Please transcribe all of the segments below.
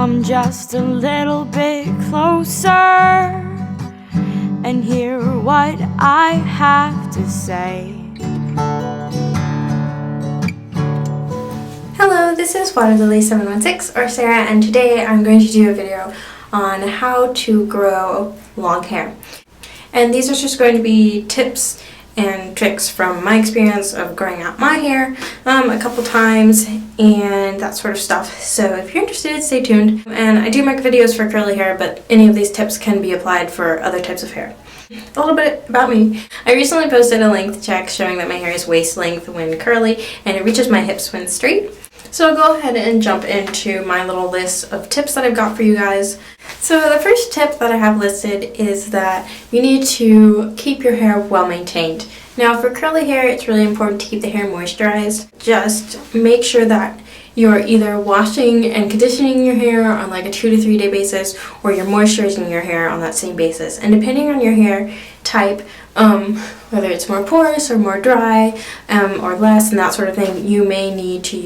come just a little bit closer and hear what I have to say. Hello, this is Waterlily716 or Sarah, and today I'm going to do a video on how to grow long hair. And these are just going to be tips and tricks from my experience of growing out my hair a couple times and that sort of stuff. So if you're interested, stay tuned. And I do make videos for curly hair, but any of these tips can be applied for other types of hair. A little bit about me. I recently posted a length check showing that my hair is waist length when curly and it reaches my hips when straight. So I'll go ahead and jump into my little list of tips that I've got for you guys. So the first tip that I have listed is that you need to keep your hair well maintained. Now for curly hair, it's really important to keep the hair moisturized. Just make sure that you're either washing and conditioning your hair on like a 2 to 3 day basis, or you're moisturizing your hair on that same basis. And depending on your hair type, whether it's more porous or more dry, or less and that sort of thing, you may need to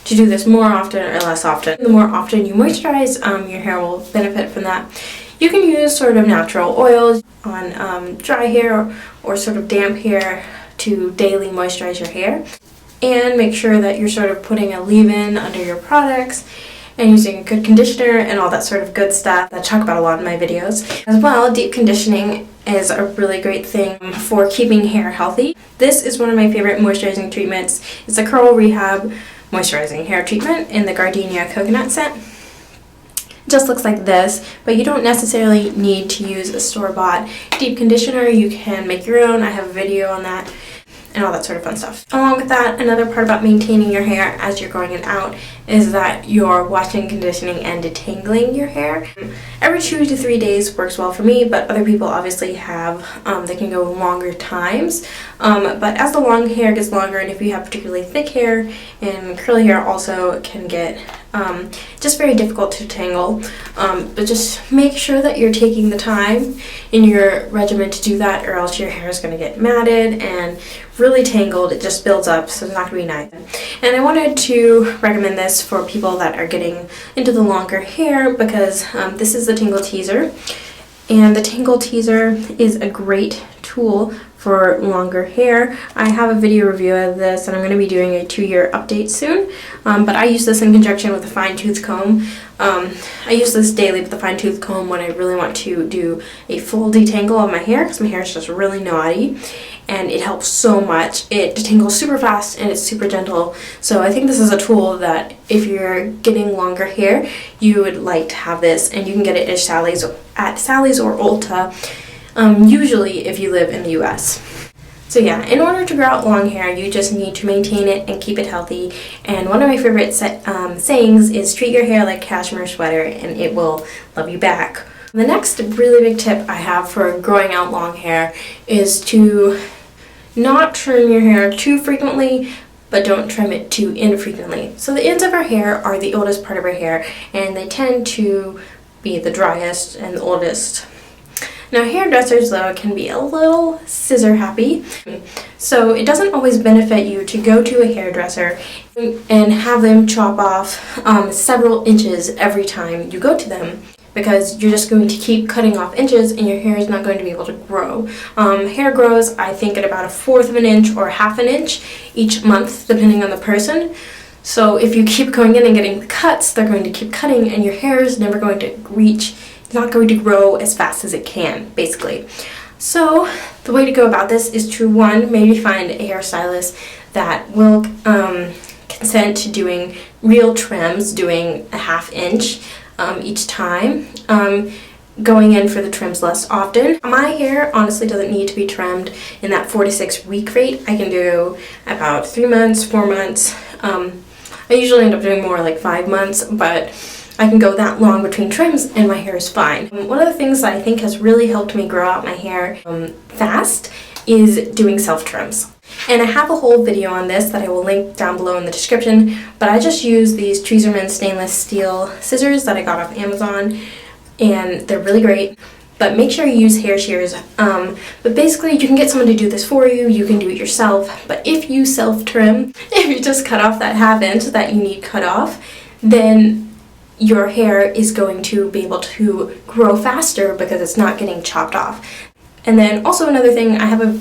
do this more often or less often. The more often you moisturize, your hair will benefit from that. You can use sort of natural oils on dry hair or sort of damp hair to daily moisturize your hair. And make sure that you're sort of putting a leave-in under your products and using a good conditioner and all that sort of good stuff that I talk about a lot in my videos. As well, deep conditioning is a really great thing for keeping hair healthy. This is one of my favorite moisturizing treatments. It's a Curl Rehab moisturizing hair treatment in the Gardenia coconut scent. It just looks like this, but you don't necessarily need to use a store-bought deep conditioner. You can make your own. I have a video on that and all that sort of fun stuff. Along with that, another part about maintaining your hair as you're growing it out is that you're washing, conditioning, and detangling your hair. Every 2 to 3 days works well for me, but other people obviously have, they can go longer times. But as the long hair gets longer, and if you have particularly thick hair, and curly hair also can get just very difficult to tangle. But just make sure that you're taking the time in your regimen to do that, or else your hair is going to get matted and really tangled. It just builds up, so it's not going to be nice. And I wanted to recommend this for people that are getting into the longer hair because this is the Tangle Teaser. And the Tangle Teaser is a great tool for longer hair. I have a video review of this and I'm going to be doing a 2-year update soon. But I use this in conjunction with a fine-tooth comb. I use this daily with the fine-tooth comb when I really want to do a full detangle of my hair because my hair is just really knotty. And it helps so much. It detangles super fast and it's super gentle. So I think this is a tool that if you're getting longer hair, you would like to have this, and you can get it at Sally's or Ulta, usually if you live in the US. So yeah, in order to grow out long hair, you just need to maintain it and keep it healthy. And one of my favorite sayings is treat your hair like cashmere sweater and it will love you back. The next really big tip I have for growing out long hair is to not trim your hair too frequently, but don't trim it too infrequently. So the ends of our hair are the oldest part of our hair, and they tend to be the driest and the oldest. Now hairdressers though can be a little scissor happy, so it doesn't always benefit you to go to a hairdresser and have them chop off several inches every time you go to them, because you're just going to keep cutting off inches and your hair is not going to be able to grow. Hair grows, I think, at about 1/4 of an inch or 1/2 an inch each month, depending on the person. So if you keep going in and getting cuts, they're going to keep cutting and your hair is never going to reach, it's not going to grow as fast as it can, basically. So the way to go about this is to, one, maybe find a hairstylist that will consent to doing real trims, doing a 1/2 inch each time, going in for the trims less often. My hair honestly doesn't need to be trimmed in that 4 to 6 week rate. I can do about 3 months, 4 months. I usually end up doing more like 5 months, but I can go that long between trims and my hair is fine. One of the things that I think has really helped me grow out my hair fast is doing self-trims. And I have a whole video on this that I will link down below in the description, but I just use these Tweezerman stainless steel scissors that I got off Amazon, and they're really great. But make sure you use hair shears. But basically you can get someone to do this for you, you can do it yourself, but if you self-trim, if you just cut off that 1/2 inch that you need cut off, then your hair is going to be able to grow faster because it's not getting chopped off. And then also another thing, I have a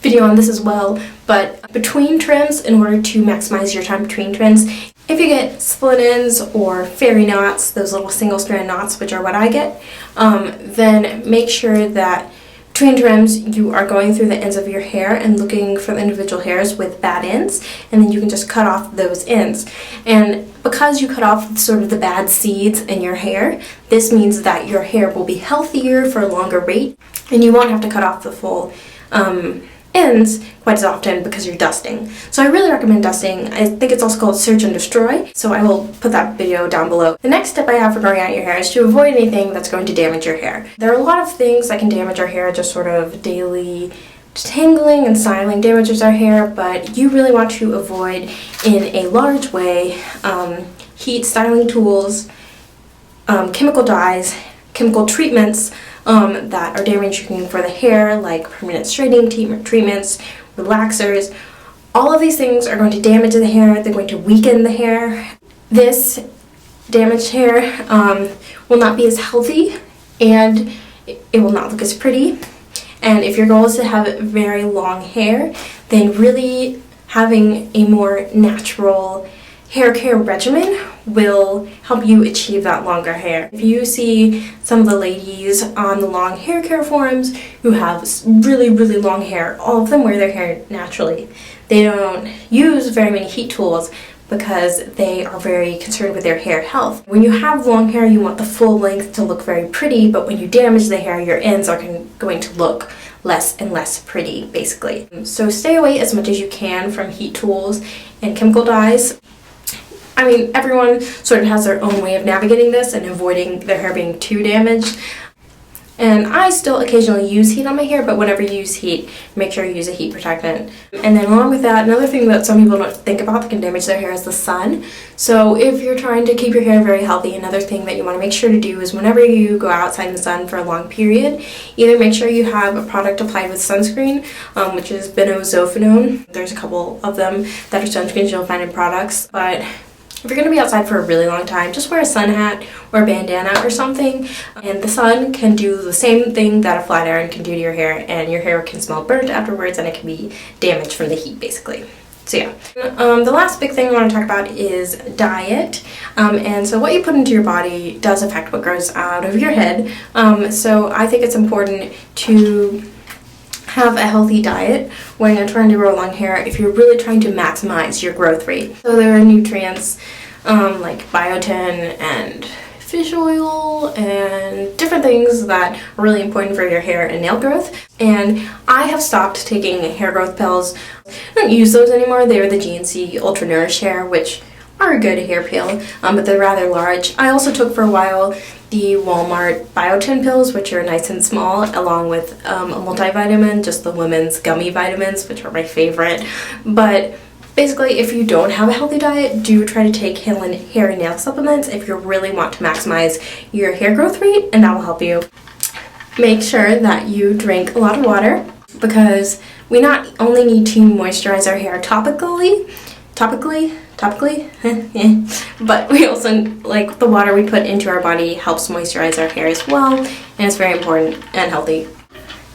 video on this as well, but between trims, in order to maximize your time between trims, if you get split ends or fairy knots, those little single strand knots, which are what I get, then make sure that between trims you are going through the ends of your hair and looking for the individual hairs with bad ends, and then you can just cut off those ends. And because you cut off sort of the bad seeds in your hair, this means that your hair will be healthier for a longer rate, and you won't have to cut off the full ends quite as often because you're dusting. So I really recommend dusting. I think it's also called Search and Destroy, so I will put that video down below. The next tip I have for growing out your hair is to avoid anything that's going to damage your hair. There are a lot of things that can damage our hair, just sort of daily tangling and styling damages our hair, but you really want to avoid in a large way heat styling tools, chemical dyes, chemical treatments that are damaging for the hair, like permanent straightening treatments, relaxers. All of these things are going to damage the hair. They're going to weaken the hair. This damaged hair will not be as healthy, and it will not look as pretty. And if your goal is to have very long hair, then really having a more natural hair care regimen will help you achieve that longer hair. If you see some of the ladies on the long hair care forums who have really, really long hair, all of them wear their hair naturally. They don't use very many heat tools because they are very concerned with their hair health. When you have long hair, you want the full length to look very pretty, but when you damage the hair, your ends are going to look less and less pretty, basically. So stay away as much as you can from heat tools and chemical dyes. I mean, everyone sort of has their own way of navigating this and avoiding their hair being too damaged. And I still occasionally use heat on my hair, but whenever you use heat, make sure you use a heat protectant. And then along with that, another thing that some people don't think about that can damage their hair is the sun. So if you're trying to keep your hair very healthy, another thing that you want to make sure to do is whenever you go outside in the sun for a long period, either make sure you have a product applied with sunscreen, which is benozophenone. There's a couple of them that are sunscreens you'll find in products, but if you're going to be outside for a really long time, just wear a sun hat or a bandana or something, and the sun can do the same thing that a flat iron can do to your hair, and your hair can smell burnt afterwards and it can be damaged from the heat, basically. So yeah. The last big thing I want to talk about is diet, and so what you put into your body does affect what grows out of your head. So I think it's important to have a healthy diet when you're trying to grow long hair if you're really trying to maximize your growth rate. So there are nutrients like biotin and fish oil and different things that are really important for your hair and nail growth. And I have stopped taking hair growth pills. I don't use those anymore. They're the GNC ultranourish hair, which are a good hair pill, but they're rather large. I also took for a while the Walmart Biotin pills, which are nice and small, along with a multivitamin, just the women's gummy vitamins, which are my favorite. But basically, if you don't have a healthy diet, do try to take hair and nail supplements if you really want to maximize your hair growth rate, and that will help you. Make sure that you drink a lot of water, because we not only need to moisturize our hair topically, but we also, like, the water we put into our body helps moisturize our hair as well, and it's very important and healthy.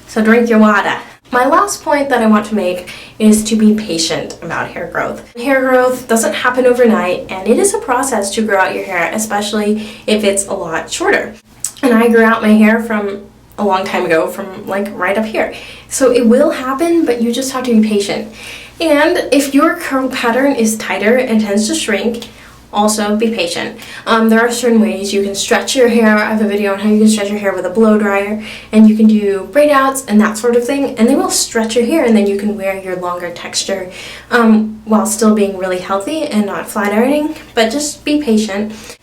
So drink your water. My last point that I want to make is to be patient about hair growth. Hair growth doesn't happen overnight, and it is a process to grow out your hair, especially if it's a lot shorter. And I grew out my hair from a long time ago, from like right up here. So it will happen, but you just have to be patient. And if your curl pattern is tighter and tends to shrink, also be patient. There are certain ways you can stretch your hair. I have a video on how you can stretch your hair with a blow dryer, and you can do braid outs and that sort of thing, and they will stretch your hair, and then you can wear your longer texture while still being really healthy and not flat ironing. But just be patient.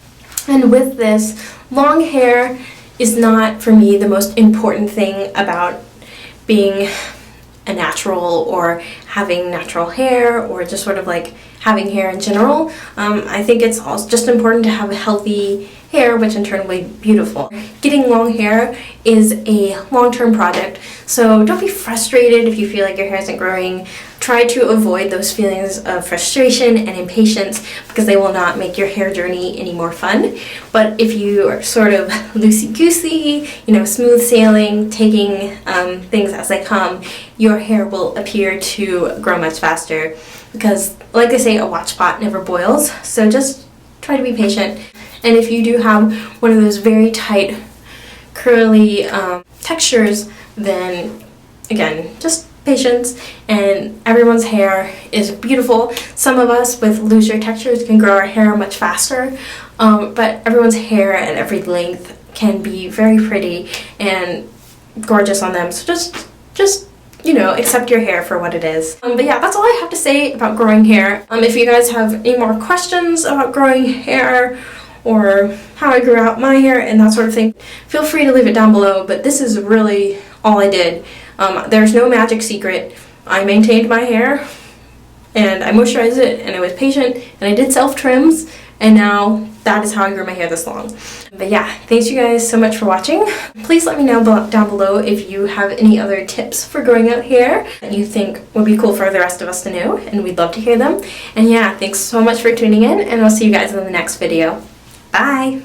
And with this, long hair is not, for me, the most important thing about being a natural or having natural hair or just sort of like having hair in general. I think it's also just important to have a healthy hair, which in turn will be beautiful. Getting long hair is a long-term project, so don't be frustrated if you feel like your hair isn't growing. try to avoid those feelings of frustration and impatience because they will not make your hair journey any more fun. But if you are sort of loosey-goosey, smooth sailing, taking things as they come, your hair will appear to grow much faster because, like they say, a watch pot never boils. So just try to be patient. And if you do have one of those very tight, curly textures, then again, just patience, and everyone's hair is beautiful. Some of us with looser textures can grow our hair much faster, but everyone's hair at every length can be very pretty and gorgeous on them. So just accept your hair for what it is. But yeah, that's all I have to say about growing hair. If you guys have any more questions about growing hair or how I grew out my hair and that sort of thing, feel free to leave it down below. But this is really all I did. There's no magic secret. I maintained my hair and I moisturized it and I was patient and I did self-trims, and now that is how I grew my hair this long. But yeah, thanks you guys so much for watching. Please let me know down below if you have any other tips for growing out hair that you think would be cool for the rest of us to know, and we'd love to hear them. And yeah, thanks so much for tuning in, and I'll see you guys in the next video. Bye!